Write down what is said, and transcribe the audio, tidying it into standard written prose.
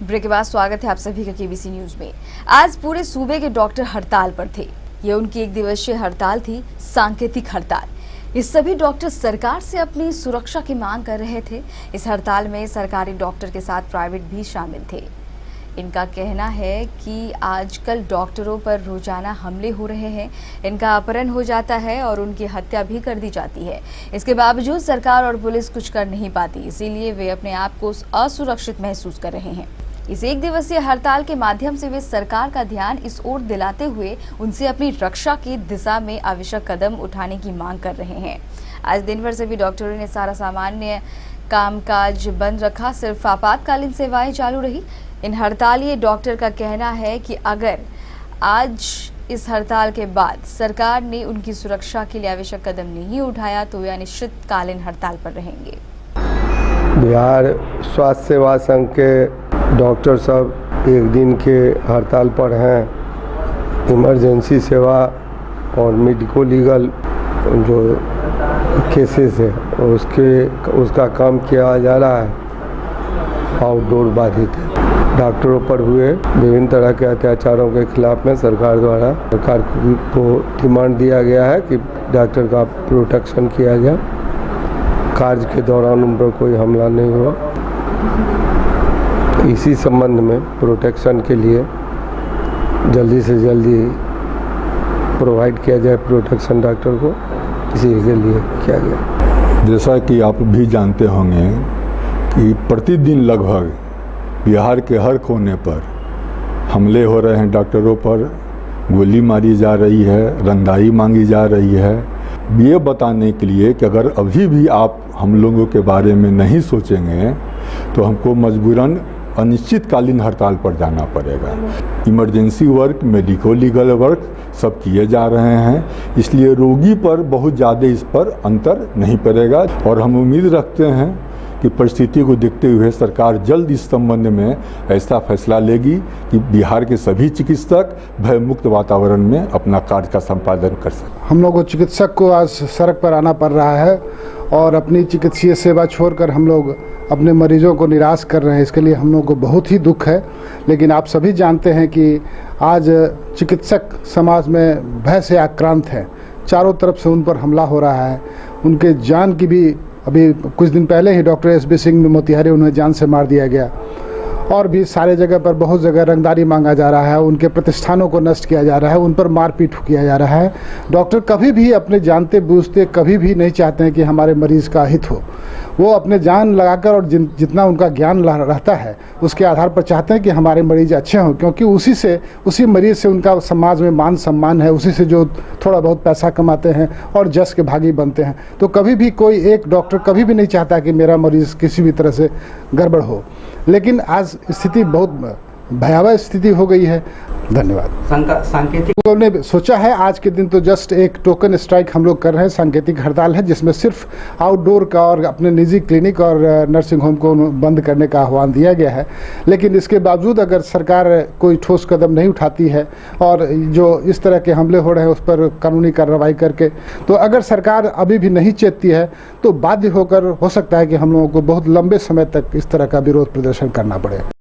Break के बाद स्वागत है आप सभी का केबीसी न्यूज में। आज पूरे सूबे के डॉक्टर हड़ताल पर थे। ये उनकी एक दिवसीय हड़ताल थी, सांकेतिक हड़ताल। ये सभी डॉक्टर सरकार से अपनी सुरक्षा की मांग कर रहे थे। इस हड़ताल में सरकारी डॉक्टर के साथ प्राइवेट भी शामिल थे। इनका कहना है कि आजकल डॉक्टरों पर रोजाना हमले हो रहे हैं, इनका अपहरण हो जाता है और उनकी हत्या भी कर दी जाती है। इसके बावजूद सरकार और पुलिस कुछ कर नहीं पाती, इसीलिए वे अपने आप को असुरक्षित महसूस कर रहे हैं। इस एक दिवसीय हड़ताल के माध्यम से वे सरकार का ध्यान इस ओर दिलाते हुए उनसे अपनी रक्षा की दिशा में आवश्यक कदम उठाने की मांग कर रहे हैं। आज दिन भर से भी डॉक्टरों ने सारा सामान्य कामकाज बंद रखा, सिर्फ आपातकालीन सेवाएं चालू रही। इन हड़ताली डॉक्टर का कहना है कि अगर आज इस हड़ताल के बाद सरकार ने उनकी सुरक्षा के लिए आवश्यक कदम नहीं उठाया तो वे अनिश्चितकालीन हड़ताल पर रहेंगे। बिहार स्वास्थ्य सेवा संघ के डॉक्टर सब एक दिन के हड़ताल पर हैं। इमरजेंसी सेवा और मेडिको लीगल जो केसेस है उसका काम किया जा रहा है। आउटडोर बाधित है। डॉक्टरों पर हुए विभिन्न तरह के अत्याचारों के खिलाफ में सरकार को डिमांड दिया गया है कि डॉक्टर का प्रोटेक्शन किया जाए, कार्य के दौरान उन पर कोई हमला नहीं हुआ। इसी संबंध में प्रोटेक्शन के लिए जल्दी से जल्दी प्रोवाइड किया जाए प्रोटेक्शन डॉक्टर को, इसी के लिए किया गया। जैसा कि आप भी जानते होंगे कि प्रतिदिन लगभग बिहार के हर कोने पर हमले हो रहे हैं, डॉक्टरों पर गोली मारी जा रही है, रंगदारी मांगी जा रही है। ये बताने के लिए कि अगर अभी भी आप हम लोगों के बारे में नहीं सोचेंगे तो हमको मजबूरन अनिश्चितकालीन हड़ताल पर जाना पड़ेगा। Emergency work, medico legal work सब किए जा रहे हैं, इसलिए रोगी पर बहुत ज़्यादा इस पर अंतर नहीं पड़ेगा और हम उम्मीद रखते हैं कि परिस्थिति को देखते हुए सरकार जल्द इस संबंध में ऐसा फैसला लेगी कि बिहार के सभी चिकित्सक भयमुक्त वातावरण में अपना कार्य का संपादन कर सकें। हम लोग चिकित्सक को आज सड़क पर आना पड़ रहा है और अपनी चिकित्सीय सेवा छोड़कर हम लोग अपने मरीजों को निराश कर रहे हैं। इसके लिए हम लोग को बहुत ही दुख है। लेकिन आप सभी जानते हैं कि आज चिकित्सक समाज में भय से आक्रांत हैं। चारों तरफ से उन पर हमला हो रहा है। उनके जान की भी अभी कुछ दिन पहले ही डॉक्टर एसबी सिंह में मोतिहारी उन्हें जान से मार दिया गया और भी सारे जगह पर बहुत जगह रंगदारी मांगा जा रहा है। उनके प्रतिष्ठानों को नष्ट किया जा रहा है, उन पर मारपीट किया जा रहा है। डॉक्टर कभी भी अपने जानते बूझते कभी भी नहीं चाहते हैं कि हमारे मरीज़ का हित हो। वो अपने जान लगाकर और जितना उनका ज्ञान रहता है उसके आधार पर चाहते हैं कि हमारे मरीज़ अच्छे हों, क्योंकि उसी मरीज़ से उनका समाज में मान सम्मान है, उसी से जो थोड़ा बहुत पैसा कमाते हैं और जस के भागी बनते हैं। तो कभी भी कोई एक डॉक्टर कभी भी नहीं चाहता कि मेरा मरीज़ किसी भी तरह से गड़बड़ हो। लेकिन आज स्थिति बहुत भयावह स्थिति हो गई है। धन्यवाद। सांकेतिक हमने सोचा है आज के दिन तो जस्ट एक टोकन स्ट्राइक हम लोग कर रहे हैं। सांकेतिक हड़ताल है जिसमें सिर्फ आउटडोर का और अपने निजी क्लिनिक और नर्सिंग होम को बंद करने का आह्वान दिया गया है। लेकिन इसके बावजूद अगर सरकार कोई ठोस कदम नहीं उठाती है और जो इस तरह के हमले हो रहे हैं उस पर कानूनी कार्रवाई करके, तो अगर सरकार अभी भी नहीं चेतती है तो बाध्य होकर हो सकता है कि हम लोगों को बहुत लंबे समय तक इस तरह का विरोध प्रदर्शन करना पड़े।